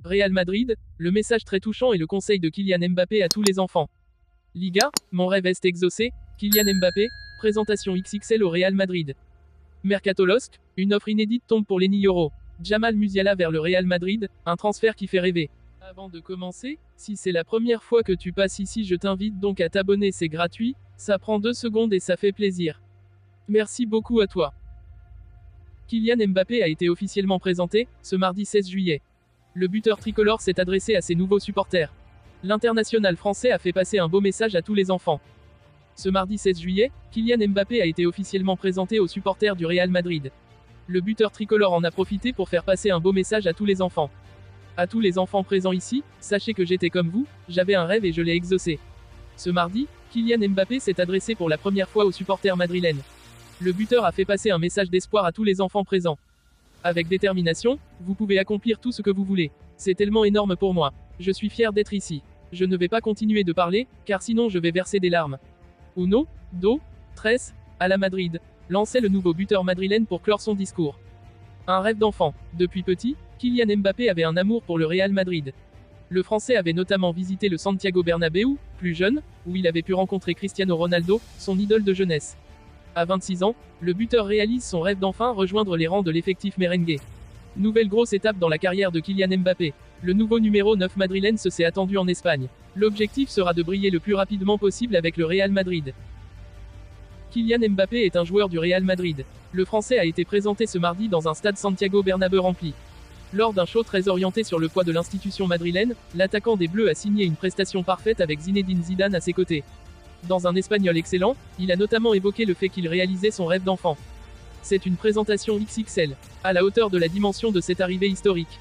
Real Madrid, le message très touchant et le conseil de Kylian Mbappé à tous les enfants. Liga, mon rêve est exaucé, Kylian Mbappé, présentation XXL au Real Madrid. Mercato LOSC, une offre inédite tombe pour Lenny Yoro. Jamal Musiala vers le Real Madrid, un transfert qui fait rêver. Avant de commencer, si c'est la première fois que tu passes ici, je t'invite donc à t'abonner, c'est gratuit, ça prend 2 secondes et ça fait plaisir. Merci beaucoup à toi. Kylian Mbappé a été officiellement présenté, ce mardi 16 juillet. Le buteur tricolore s'est adressé à ses nouveaux supporters. L'international français a fait passer un beau message à tous les enfants. Ce mardi 16 juillet, Kylian Mbappé a été officiellement présenté aux supporters du Real Madrid. Le buteur tricolore en a profité pour faire passer un beau message à tous les enfants. À tous les enfants présents ici, sachez que j'étais comme vous, j'avais un rêve et je l'ai exaucé. Ce mardi, Kylian Mbappé s'est adressé pour la première fois aux supporters madrilènes. Le buteur a fait passer un message d'espoir à tous les enfants présents. Avec détermination, vous pouvez accomplir tout ce que vous voulez. C'est tellement énorme pour moi. Je suis fier d'être ici. Je ne vais pas continuer de parler, car sinon je vais verser des larmes. Uno, dos, tres, à la Madrid, lançait le nouveau buteur madrilène pour clore son discours. Un rêve d'enfant. Depuis petit, Kylian Mbappé avait un amour pour le Real Madrid. Le Français avait notamment visité le Santiago Bernabéu, plus jeune, où il avait pu rencontrer Cristiano Ronaldo, son idole de jeunesse. À 26 ans, le buteur réalise son rêve d'enfin rejoindre les rangs de l'effectif merengue. Nouvelle grosse étape dans la carrière de Kylian Mbappé. Le nouveau numéro 9 madrilène se s'est attendu en Espagne. L'objectif sera de briller le plus rapidement possible avec le Real Madrid. Kylian Mbappé est un joueur du Real Madrid. Le Français a été présenté ce mardi dans un stade Santiago Bernabéu rempli. Lors d'un show très orienté sur le poids de l'institution madrilène, l'attaquant des Bleus a signé une prestation parfaite avec Zinedine Zidane à ses côtés. Dans un espagnol excellent, il a notamment évoqué le fait qu'il réalisait son rêve d'enfant. C'est une présentation XXL, à la hauteur de la dimension de cette arrivée historique.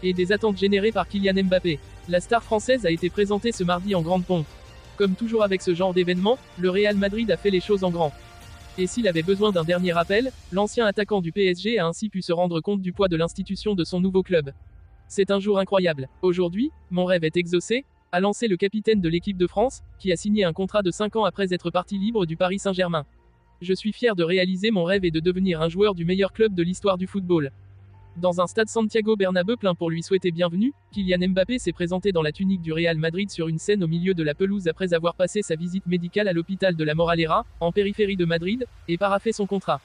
Et des attentes générées par Kylian Mbappé. La star française a été présentée ce mardi en grande pompe. Comme toujours avec ce genre d'événement, le Real Madrid a fait les choses en grand. Et s'il avait besoin d'un dernier rappel, l'ancien attaquant du PSG a ainsi pu se rendre compte du poids de l'institution de son nouveau club. C'est un jour incroyable. Aujourd'hui, mon rêve est exaucé, a lancé le capitaine de l'équipe de France, qui a signé un contrat de 5 ans après être parti libre du Paris Saint-Germain. Je suis fier de réaliser mon rêve et de devenir un joueur du meilleur club de l'histoire du football. Dans un stade Santiago Bernabéu plein pour lui souhaiter bienvenue, Kylian Mbappé s'est présenté dans la tunique du Real Madrid sur une scène au milieu de la pelouse après avoir passé sa visite médicale à l'hôpital de la Moralera, en périphérie de Madrid, et paraphé son contrat.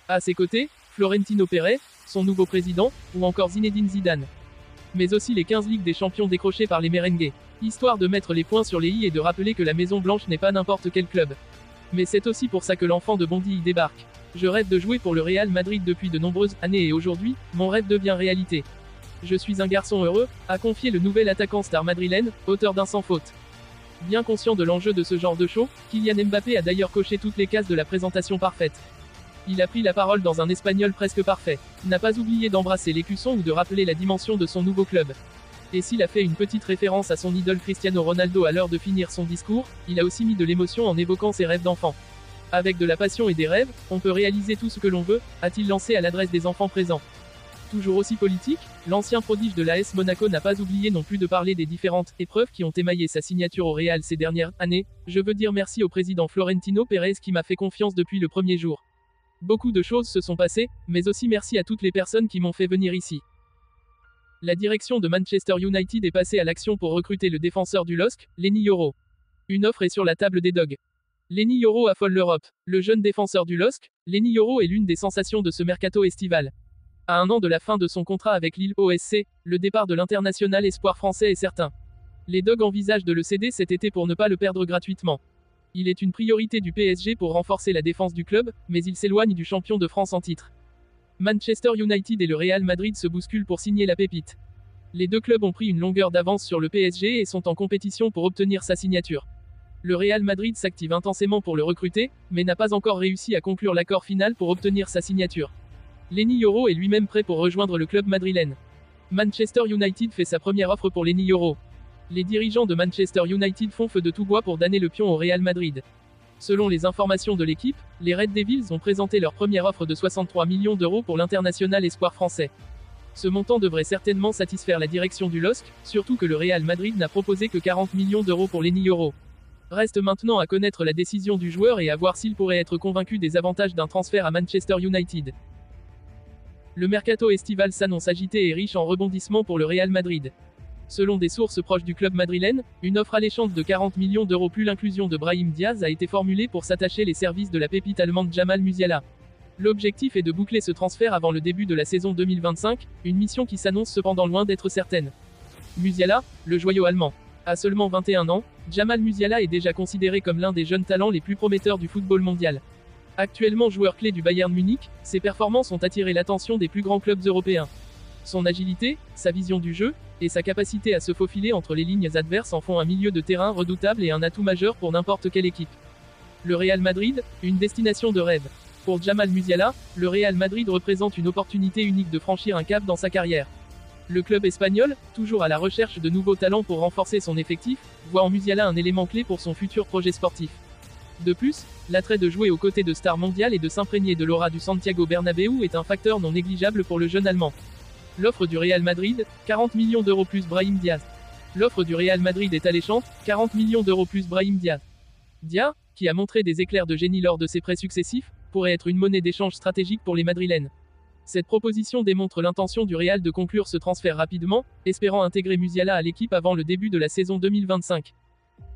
À ses côtés, Florentino Pérez, son nouveau président, ou encore Zinedine Zidane. Mais aussi les 15 Ligues des Champions décrochées par les merengues. Histoire de mettre les points sur les i et de rappeler que la Maison Blanche n'est pas n'importe quel club. Mais c'est aussi pour ça que l'enfant de Bondy y débarque. Je rêve de jouer pour le Real Madrid depuis de nombreuses années et aujourd'hui, mon rêve devient réalité. Je suis un garçon heureux, a confié le nouvel attaquant star madrilène, auteur d'un sans faute. Bien conscient de l'enjeu de ce genre de show, Kylian Mbappé a d'ailleurs coché toutes les cases de la présentation parfaite. Il a pris la parole dans un espagnol presque parfait, n'a pas oublié d'embrasser l'écusson ou de rappeler la dimension de son nouveau club. Et s'il a fait une petite référence à son idole Cristiano Ronaldo à l'heure de finir son discours, il a aussi mis de l'émotion en évoquant ses rêves d'enfant. Avec de la passion et des rêves, on peut réaliser tout ce que l'on veut, a-t-il lancé à l'adresse des enfants présents. Toujours aussi politique, l'ancien prodige de l'AS Monaco n'a pas oublié non plus de parler des différentes épreuves qui ont émaillé sa signature au Real ces dernières années. Je veux dire merci au président Florentino Pérez qui m'a fait confiance depuis le premier jour. Beaucoup de choses se sont passées, mais aussi merci à toutes les personnes qui m'ont fait venir ici. La direction de Manchester United est passée à l'action pour recruter le défenseur du LOSC, Lenny Yoro. Une offre est sur la table des Dogs. Lenny Yoro affole l'Europe. Le jeune défenseur du LOSC, Lenny Yoro est l'une des sensations de ce mercato estival. À un an de la fin de son contrat avec Lille OSC, le départ de l'international espoir français est certain. Les Dogs envisagent de le céder cet été pour ne pas le perdre gratuitement. Il est une priorité du PSG pour renforcer la défense du club, mais il s'éloigne du champion de France en titre. Manchester United et le Real Madrid se bousculent pour signer la pépite. Les deux clubs ont pris une longueur d'avance sur le PSG et sont en compétition pour obtenir sa signature. Le Real Madrid s'active intensément pour le recruter, mais n'a pas encore réussi à conclure l'accord final pour obtenir sa signature. Lenny Yoro est lui-même prêt pour rejoindre le club madrilène. Manchester United fait sa première offre pour Lenny Yoro. Les dirigeants de Manchester United font feu de tout bois pour donner le pion au Real Madrid. Selon les informations de l'équipe, les Red Devils ont présenté leur première offre de 63 millions d'euros pour l'international espoir français. Ce montant devrait certainement satisfaire la direction du LOSC, surtout que le Real Madrid n'a proposé que 40 millions d'euros pour Lenny Yoro. Reste maintenant à connaître la décision du joueur et à voir s'il pourrait être convaincu des avantages d'un transfert à Manchester United. Le mercato estival s'annonce agité et riche en rebondissements pour le Real Madrid. Selon des sources proches du club madrilène, une offre alléchante de 40 millions d'euros plus l'inclusion de Brahim Diaz a été formulée pour s'attacher les services de la pépite allemande Jamal Musiala. L'objectif est de boucler ce transfert avant le début de la saison 2025, une mission qui s'annonce cependant loin d'être certaine. Musiala, le joyau allemand. À seulement 21 ans, Jamal Musiala est déjà considéré comme l'un des jeunes talents les plus prometteurs du football mondial. Actuellement joueur clé du Bayern Munich, ses performances ont attiré l'attention des plus grands clubs européens. Son agilité, sa vision du jeu, et sa capacité à se faufiler entre les lignes adverses en font un milieu de terrain redoutable et un atout majeur pour n'importe quelle équipe. Le Real Madrid, une destination de rêve. Pour Jamal Musiala, le Real Madrid représente une opportunité unique de franchir un cap dans sa carrière. Le club espagnol, toujours à la recherche de nouveaux talents pour renforcer son effectif, voit en Musiala un élément clé pour son futur projet sportif. De plus, l'attrait de jouer aux côtés de stars mondiales et de s'imprégner de l'aura du Santiago Bernabéu est un facteur non négligeable pour le jeune Allemand. L'offre du Real Madrid, 40 millions d'euros plus Brahim Diaz. L'offre du Real Madrid est alléchante, 40 millions d'euros plus Brahim Diaz. Diaz, qui a montré des éclairs de génie lors de ses prêts successifs, pourrait être une monnaie d'échange stratégique pour les Madrilènes. Cette proposition démontre l'intention du Real de conclure ce transfert rapidement, espérant intégrer Musiala à l'équipe avant le début de la saison 2025.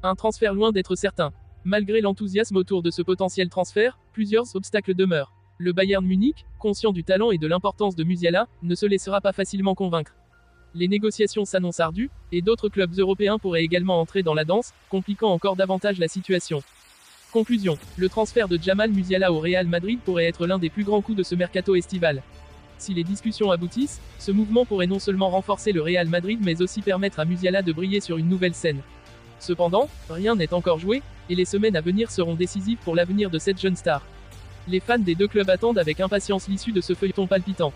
Un transfert loin d'être certain. Malgré l'enthousiasme autour de ce potentiel transfert, plusieurs obstacles demeurent. Le Bayern Munich, conscient du talent et de l'importance de Musiala, ne se laissera pas facilement convaincre. Les négociations s'annoncent ardues, et d'autres clubs européens pourraient également entrer dans la danse, compliquant encore davantage la situation. Conclusion. Le transfert de Jamal Musiala au Real Madrid pourrait être l'un des plus grands coups de ce mercato estival. Si les discussions aboutissent, ce mouvement pourrait non seulement renforcer le Real Madrid mais aussi permettre à Musiala de briller sur une nouvelle scène. Cependant, rien n'est encore joué, et les semaines à venir seront décisives pour l'avenir de cette jeune star. Les fans des deux clubs attendent avec impatience l'issue de ce feuilleton palpitant.